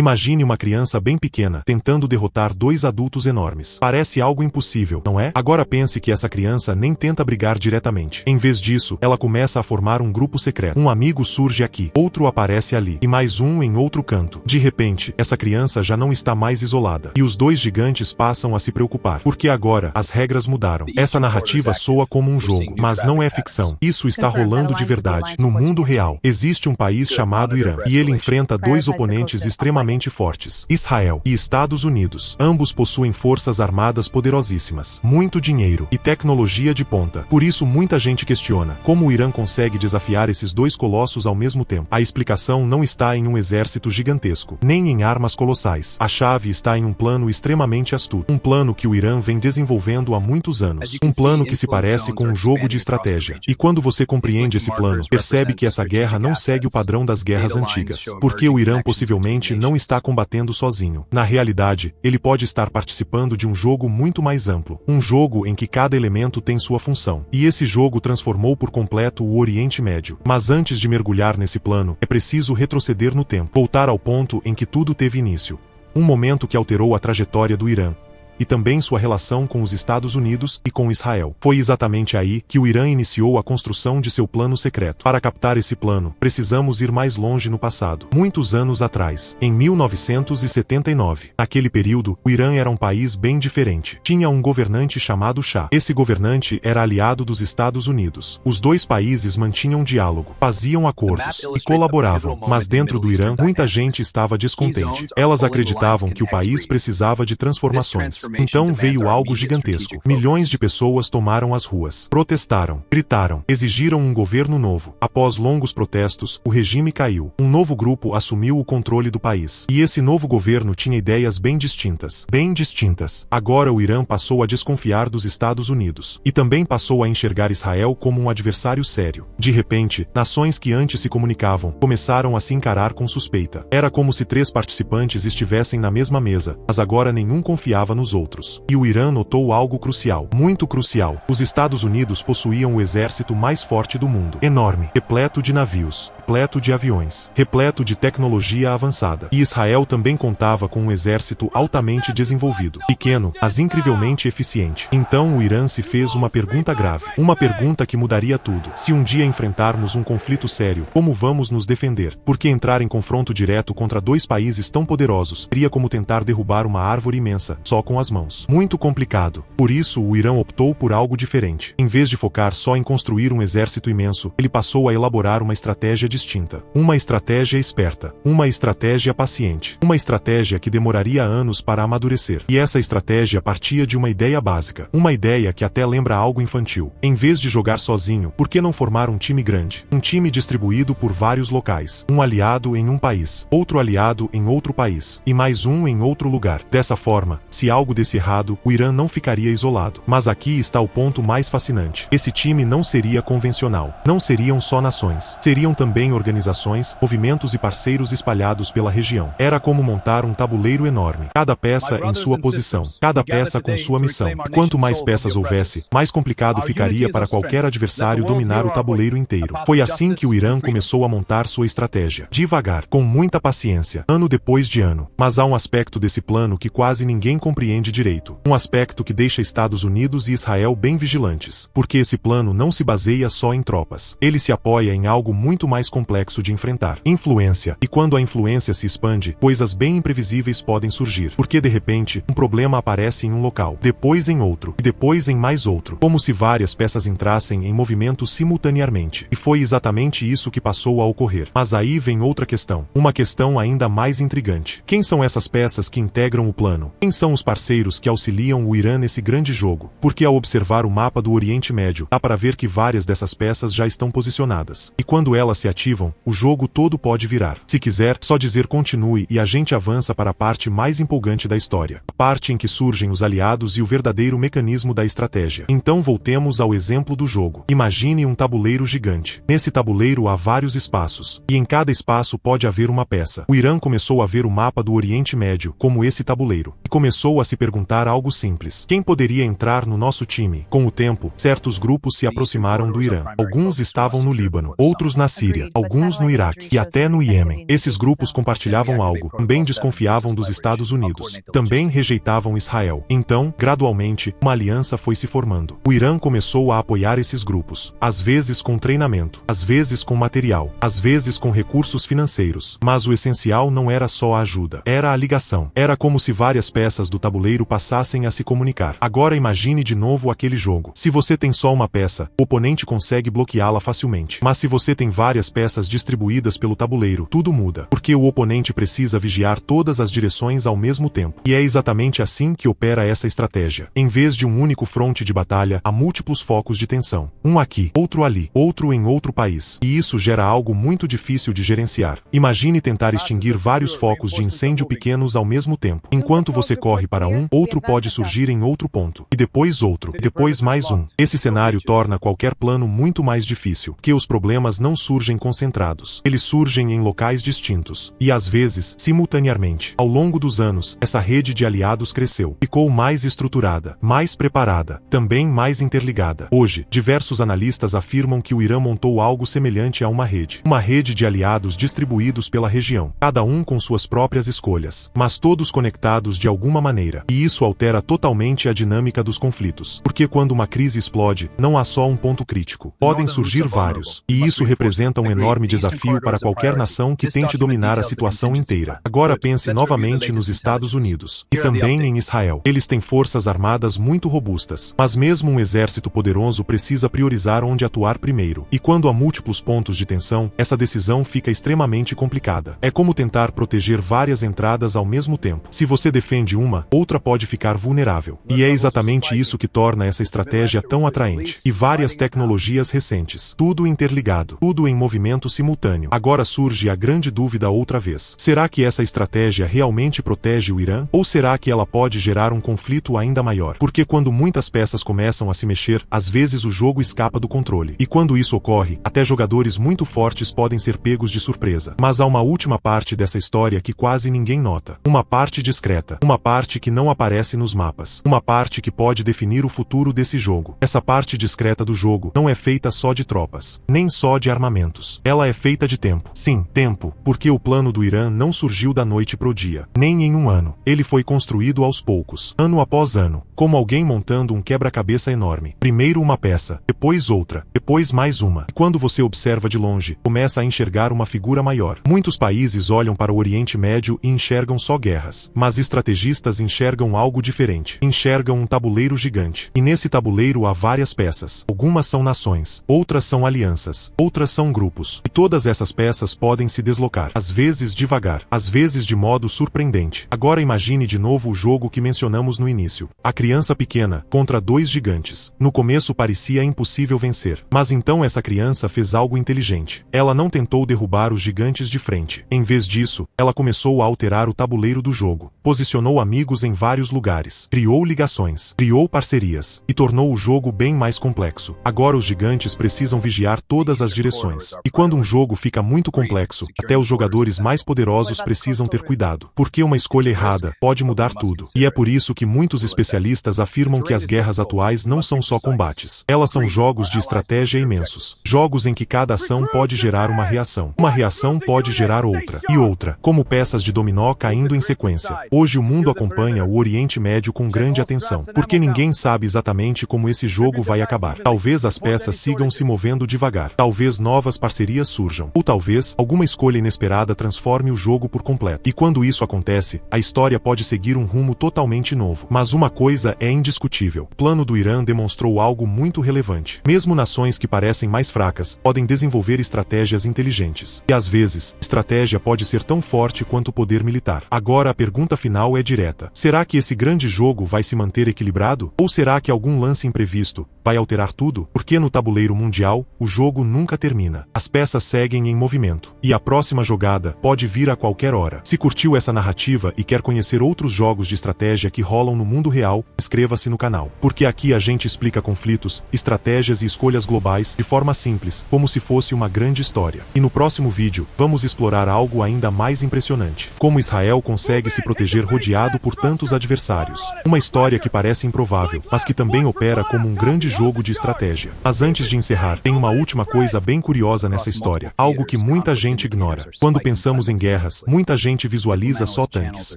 Imagine uma criança bem pequena tentando derrotar dois adultos enormes. Parece algo impossível, não é? Agora pense que essa criança nem tenta brigar diretamente. Em vez disso, ela começa a formar um grupo secreto. Um amigo surge aqui, outro aparece ali, e mais um em outro canto. De repente, essa criança já não está mais isolada. E os dois gigantes passam a se preocupar. Porque agora, as regras mudaram. Essa narrativa soa como um jogo, mas não é ficção. Isso está rolando de verdade. No mundo real, existe um país chamado Irã, e ele enfrenta dois oponentes extremamente fortes, Israel e Estados Unidos. Ambos possuem forças armadas poderosíssimas, muito dinheiro e tecnologia de ponta. Por isso muita gente questiona como o Irã consegue desafiar esses dois colossos ao mesmo tempo. A explicação não está em um exército gigantesco, nem em armas colossais. A chave está em um plano extremamente astuto. Um plano que o Irã vem desenvolvendo há muitos anos. Um plano que se parece com um jogo de estratégia. E quando você compreende esse plano, percebe que essa guerra não segue o padrão das guerras antigas. Porque o Irã possivelmente não está combatendo sozinho. Na realidade, ele pode estar participando de um jogo muito mais amplo. Um jogo em que cada elemento tem sua função. E esse jogo transformou por completo o Oriente Médio. Mas antes de mergulhar nesse plano, é preciso retroceder no tempo. Voltar ao ponto em que tudo teve início. Um momento que alterou a trajetória do Irã. E também sua relação com os Estados Unidos e com Israel. Foi exatamente aí que o Irã iniciou a construção de seu plano secreto. Para captar esse plano, precisamos ir mais longe no passado. Muitos anos atrás, em 1979. Naquele período, o Irã era um país bem diferente. Tinha um governante chamado Shah. Esse governante era aliado dos Estados Unidos. Os dois países mantinham diálogo, faziam acordos e colaboravam. Mas dentro do Irã, muita gente estava descontente. Elas acreditavam que o país precisava de transformações. Então veio algo gigantesco. Milhões de pessoas tomaram as ruas. Protestaram, gritaram, exigiram um governo novo. Após longos protestos, o regime caiu. Um novo grupo assumiu o controle do país. E esse novo governo tinha ideias bem distintas. Bem distintas. Agora o Irã passou a desconfiar dos Estados Unidos. E também passou a enxergar Israel como um adversário sério. De repente, nações que antes se comunicavam, começaram a se encarar com suspeita. Era como se três participantes estivessem na mesma mesa, mas agora nenhum confiava nos outros. E o Irã notou algo crucial, muito crucial. Os Estados Unidos possuíam o exército mais forte do mundo. Enorme, repleto de navios, repleto de aviões, repleto de tecnologia avançada. E Israel também contava com um exército altamente desenvolvido. Pequeno, mas incrivelmente eficiente. Então o Irã se fez uma pergunta grave. Uma pergunta que mudaria tudo. Se um dia enfrentarmos um conflito sério, como vamos nos defender? Porque entrar em confronto direto contra dois países tão poderosos seria como tentar derrubar uma árvore imensa, só com as mãos. Muito complicado. Por isso o Irã optou por algo diferente. Em vez de focar só em construir um exército imenso, ele passou a elaborar uma estratégia distinta. Uma estratégia esperta. Uma estratégia paciente. Uma estratégia que demoraria anos para amadurecer. E essa estratégia partia de uma ideia básica. Uma ideia que até lembra algo infantil. Em vez de jogar sozinho, por que não formar um time grande? Um time distribuído por vários locais. Um aliado em um país. Outro aliado em outro país. E mais um em outro lugar. Dessa forma, se algo desse errado, o Irã não ficaria isolado. Mas aqui está o ponto mais fascinante. Esse time não seria convencional. Não seriam só nações. Seriam também organizações, movimentos e parceiros espalhados pela região. Era como montar um tabuleiro enorme. Cada peça em sua posição. Cada peça com sua missão. E quanto mais peças houvesse, mais complicado ficaria para qualquer adversário dominar o tabuleiro inteiro. Foi assim que o Irã começou a montar sua estratégia. Devagar, com muita paciência, ano depois de ano. Mas há um aspecto desse plano que quase ninguém compreende direito. Um aspecto que deixa Estados Unidos e Israel bem vigilantes. Porque esse plano não se baseia só em tropas. Ele se apoia em algo muito mais complexo de enfrentar. Influência. E quando a influência se expande, coisas bem imprevisíveis podem surgir. Porque de repente, um problema aparece em um local, depois em outro, e depois em mais outro. Como se várias peças entrassem em movimento simultaneamente. E foi exatamente isso que passou a ocorrer. Mas aí vem outra questão. Uma questão ainda mais intrigante. Quem são essas peças que integram o plano? Quem são os parceiros que auxiliam o Irã nesse grande jogo? Porque ao observar o mapa do Oriente Médio, dá para ver que várias dessas peças já estão posicionadas. E quando elas se ativam, o jogo todo pode virar. Se quiser, só dizer continue e a gente avança para a parte mais empolgante da história. A parte em que surgem os aliados e o verdadeiro mecanismo da estratégia. Então voltemos ao exemplo do jogo. Imagine um tabuleiro gigante. Nesse tabuleiro há vários espaços. E em cada espaço pode haver uma peça. O Irã começou a ver o mapa do Oriente Médio como esse tabuleiro. E começou a se perguntar algo simples. Quem poderia entrar no nosso time? Com o tempo, certos grupos se aproximaram do Irã. Alguns estavam no Líbano, outros na Síria, alguns no Iraque e até no Iêmen. Esses grupos compartilhavam algo, também desconfiavam dos Estados Unidos, também rejeitavam Israel. Então, gradualmente, uma aliança foi se formando. O Irã começou a apoiar esses grupos, às vezes com treinamento, às vezes com material, às vezes com recursos financeiros. Mas o essencial não era só a ajuda, era a ligação. Era como se várias peças do tabuleiro passassem a se comunicar. Agora imagine de novo aquele jogo. Se você tem só uma peça, o oponente consegue bloqueá-la facilmente. Mas se você tem várias peças distribuídas pelo tabuleiro, tudo muda, porque o oponente precisa vigiar todas as direções ao mesmo tempo. E é exatamente assim que opera essa estratégia. Em vez de um único fronte de batalha, há múltiplos focos de tensão. Um aqui, outro ali, outro em outro país. E isso gera algo muito difícil de gerenciar. Imagine tentar extinguir vários focos de incêndio pequenos ao mesmo tempo. Enquanto você corre para um, outro pode surgir em outro ponto. E depois outro. E depois mais um. Esse cenário torna qualquer plano muito mais difícil, porque os problemas não surgem concentrados. Eles surgem em locais distintos. E às vezes, simultaneamente. Ao longo dos anos, essa rede de aliados cresceu. Ficou mais estruturada, mais preparada, também mais interligada. Hoje, diversos analistas afirmam que o Irã montou algo semelhante a uma rede. Uma rede de aliados distribuídos pela região, cada um com suas próprias escolhas, mas todos conectados de alguma maneira. E isso altera totalmente a dinâmica dos conflitos. Porque quando uma crise explode, não há só um ponto crítico. Podem surgir vários. E isso representa um enorme desafio para qualquer nação que tente dominar a situação inteira. Agora pense novamente nos Estados Unidos. E também em Israel. Eles têm forças armadas muito robustas. Mas mesmo um exército poderoso precisa priorizar onde atuar primeiro. E quando há múltiplos pontos de tensão, essa decisão fica extremamente complicada. É como tentar proteger várias entradas ao mesmo tempo. Se você defende uma, outra pode ficar vulnerável. E é exatamente isso que torna essa estratégia tão atraente. E várias tecnologias recentes. Tudo interligado. Tudo em movimento simultâneo. Agora surge a grande dúvida outra vez. Será que essa estratégia realmente protege o Irã? Ou será que ela pode gerar um conflito ainda maior? Porque quando muitas peças começam a se mexer, às vezes o jogo escapa do controle. E quando isso ocorre, até jogadores muito fortes podem ser pegos de surpresa. Mas há uma última parte dessa história que quase ninguém nota. Uma parte discreta. Uma parte que não aparece nos mapas. Uma parte que pode definir o futuro desse jogo. Essa parte discreta do jogo não é feita só de tropas, nem só de armamentos. Ela é feita de tempo. Sim, tempo, porque o plano do Irã não surgiu da noite pro dia, nem em um ano. Ele foi construído aos poucos, ano após ano, como alguém montando um quebra-cabeça enorme. Primeiro uma peça, depois outra, depois mais uma. E quando você observa de longe, começa a enxergar uma figura maior. Muitos países olham para o Oriente Médio e enxergam só guerras, mas estrategistas enxergam algo diferente. Enxergam um tabuleiro gigante. E nesse tabuleiro há várias peças. Algumas são nações, outras são alianças, outras são grupos. E todas essas peças podem se deslocar, às vezes devagar, às vezes de modo surpreendente. Agora imagine de novo o jogo que mencionamos no início. A criança pequena contra dois gigantes. No começo parecia impossível vencer, mas então essa criança fez algo inteligente. Ela não tentou derrubar os gigantes de frente. Em vez disso, ela começou a alterar o tabuleiro do jogo. Posicionou amigos em vários lugares, criou ligações, criou parcerias e tornou o jogo bem mais complexo. Agora os gigantes precisam vigiar todas as direções. E quando um jogo fica muito complexo, até os jogadores mais poderosos precisam ter cuidado, porque uma escolha errada pode mudar tudo. E é por isso que muitos especialistas afirmam que as guerras atuais não são só combates. Elas são jogos de estratégia imensos. Jogos em que cada ação pode gerar uma reação. Uma reação pode gerar outra. E outra, como peças de dominó caindo em sequência. Hoje o mundo acompanha o Oriente Médio com grande atenção, porque ninguém sabe exatamente como esse jogo vai acabar. Talvez as peças sigam se movendo devagar. Talvez novas parcerias surjam. Ou talvez, alguma escolha inesperada transforme o jogo por completo. E quando isso acontece, a história pode seguir um rumo totalmente novo. Mas uma coisa é indiscutível. O plano do Irã demonstrou algo muito relevante. Mesmo nações que parecem mais fracas, podem desenvolver estratégias inteligentes. E às vezes, estratégia pode ser tão forte quanto o poder militar. Agora a pergunta final é direta. Será que esse grande jogo vai se manter equilibrado? Ou será que algum lance imprevisto vai alterar tudo? Porque no tabuleiro mundial, o jogo nunca termina. As peças seguem em movimento. E a próxima jogada pode vir a qualquer hora. Se curtiu essa narrativa e quer conhecer outros jogos de estratégia que rolam no mundo real, inscreva-se no canal. Porque aqui a gente explica conflitos, estratégias e escolhas globais de forma simples, como se fosse uma grande história. E no próximo vídeo, vamos explorar algo ainda mais impressionante. Como Israel consegue se proteger rodeado por tantos adversários. Uma história que parece improvável, mas que também opera como um grande jogo de estratégia. Mas antes de encerrar, tem uma última coisa bem curiosa nessa história, algo que muita gente ignora. Quando pensamos em guerras, muita gente visualiza só tanques,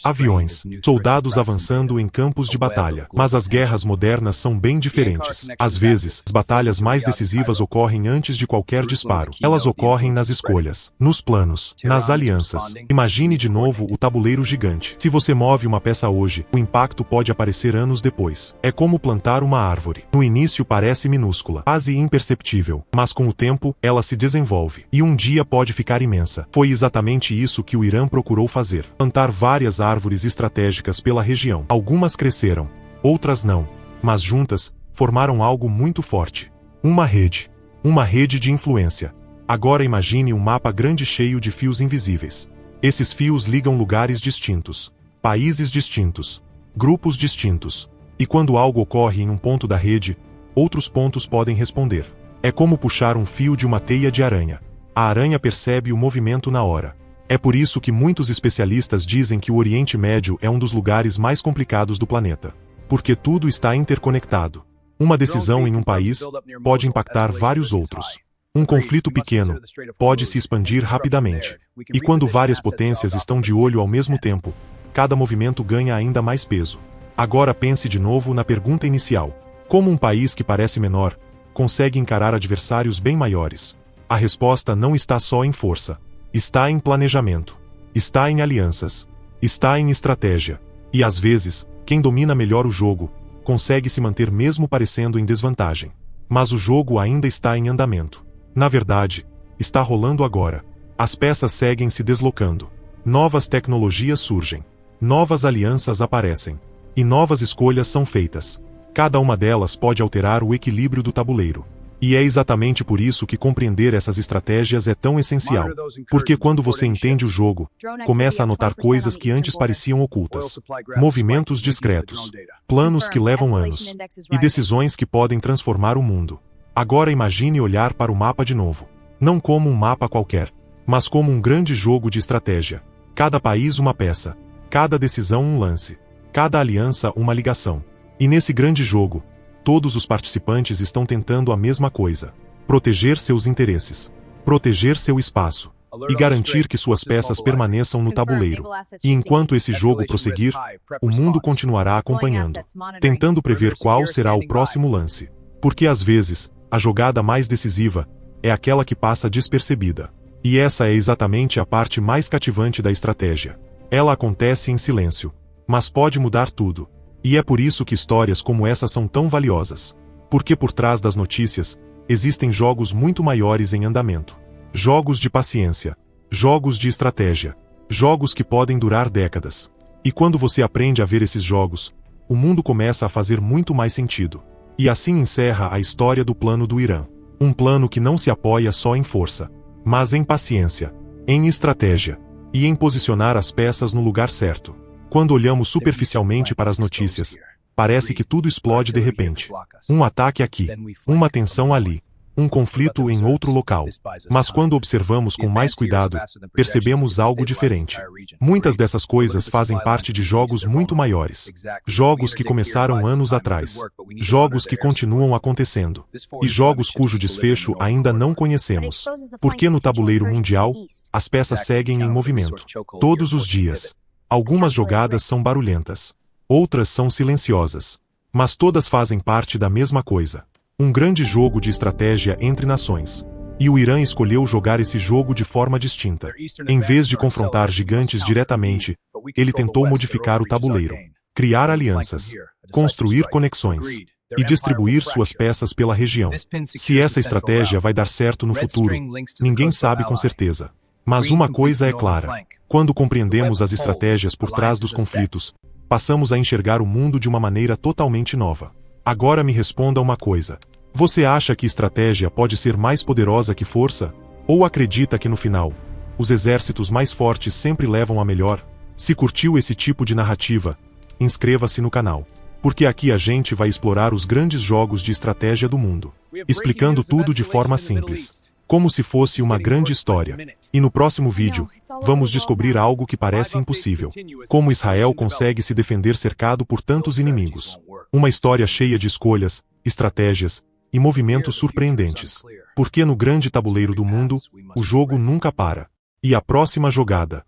aviões, soldados avançando em campos de batalha. Mas as guerras modernas são bem diferentes. Às vezes, as batalhas mais decisivas ocorrem antes de qualquer disparo. Elas ocorrem nas escolhas, nos planos, nas alianças. Imagine de novo o tabuleiro gigante. Se você move uma peça hoje, o impacto pode aparecer anos depois. É como plantar uma árvore. No início parece minúscula, quase imperceptível, mas com o tempo, ela se desenvolve. E um dia pode ficar imensa. Foi exatamente isso que o Irã procurou fazer. Plantar várias árvores estratégicas pela região. Algumas cresceram, outras não, mas juntas, formaram algo muito forte. Uma rede. Uma rede de influência. Agora imagine um mapa grande cheio de fios invisíveis. Esses fios ligam lugares distintos, países distintos, grupos distintos. E quando algo ocorre em um ponto da rede, outros pontos podem responder. É como puxar um fio de uma teia de aranha. A aranha percebe o movimento na hora. É por isso que muitos especialistas dizem que o Oriente Médio é um dos lugares mais complicados do planeta. Porque tudo está interconectado. Uma decisão em um país pode impactar vários outros. Um conflito pequeno pode se expandir rapidamente. E quando várias potências estão de olho ao mesmo tempo, cada movimento ganha ainda mais peso. Agora pense de novo na pergunta inicial. Como um país que parece menor, consegue encarar adversários bem maiores? A resposta não está só em força. Está em planejamento. Está em alianças. Está em estratégia. E às vezes, quem domina melhor o jogo, consegue se manter mesmo parecendo em desvantagem. Mas o jogo ainda está em andamento. Na verdade, está rolando agora. As peças seguem se deslocando. Novas tecnologias surgem. Novas alianças aparecem. E novas escolhas são feitas. Cada uma delas pode alterar o equilíbrio do tabuleiro. E é exatamente por isso que compreender essas estratégias é tão essencial. Porque quando você entende o jogo, começa a notar coisas que antes pareciam ocultas. Movimentos discretos. Planos que levam anos. E decisões que podem transformar o mundo. Agora imagine olhar para o mapa de novo. Não como um mapa qualquer, mas como um grande jogo de estratégia. Cada país uma peça. Cada decisão um lance. Cada aliança uma ligação. E nesse grande jogo, todos os participantes estão tentando a mesma coisa. Proteger seus interesses. Proteger seu espaço. E garantir que suas peças permaneçam no tabuleiro. E enquanto esse jogo prosseguir, o mundo continuará acompanhando, tentando prever qual será o próximo lance. Porque às vezes, a jogada mais decisiva é aquela que passa despercebida. E essa é exatamente a parte mais cativante da estratégia. Ela acontece em silêncio, mas pode mudar tudo. E é por isso que histórias como essa são tão valiosas. Porque por trás das notícias, existem jogos muito maiores em andamento. Jogos de paciência. Jogos de estratégia. Jogos que podem durar décadas. E quando você aprende a ver esses jogos, o mundo começa a fazer muito mais sentido. E assim encerra a história do plano do Irã. Um plano que não se apoia só em força, mas em paciência, em estratégia, e em posicionar as peças no lugar certo. Quando olhamos superficialmente para as notícias, parece que tudo explode de repente. Um ataque aqui, uma tensão ali, um conflito em outro local. Mas quando observamos com mais cuidado, percebemos algo diferente. Muitas dessas coisas fazem parte de jogos muito maiores. Jogos que começaram anos atrás. Jogos que continuam acontecendo. E jogos cujo desfecho ainda não conhecemos. Porque no tabuleiro mundial, as peças seguem em movimento. Todos os dias. Algumas jogadas são barulhentas. Outras são silenciosas. Mas todas fazem parte da mesma coisa. Um grande jogo de estratégia entre nações. E o Irã escolheu jogar esse jogo de forma distinta. Em vez de confrontar gigantes diretamente, ele tentou modificar o tabuleiro, criar alianças, construir conexões e distribuir suas peças pela região. Se essa estratégia vai dar certo no futuro, ninguém sabe com certeza. Mas uma coisa é clara: quando compreendemos as estratégias por trás dos conflitos, passamos a enxergar o mundo de uma maneira totalmente nova. Agora me responda uma coisa. Você acha que estratégia pode ser mais poderosa que força? Ou acredita que no final, os exércitos mais fortes sempre levam a melhor? Se curtiu esse tipo de narrativa, inscreva-se no canal. Porque aqui a gente vai explorar os grandes jogos de estratégia do mundo, explicando tudo de forma simples, como se fosse uma grande história. E no próximo vídeo, vamos descobrir algo que parece impossível. Como Israel consegue se defender cercado por tantos inimigos. Uma história cheia de escolhas, estratégias e movimentos surpreendentes. Porque no grande tabuleiro do mundo, o jogo nunca para. E a próxima jogada?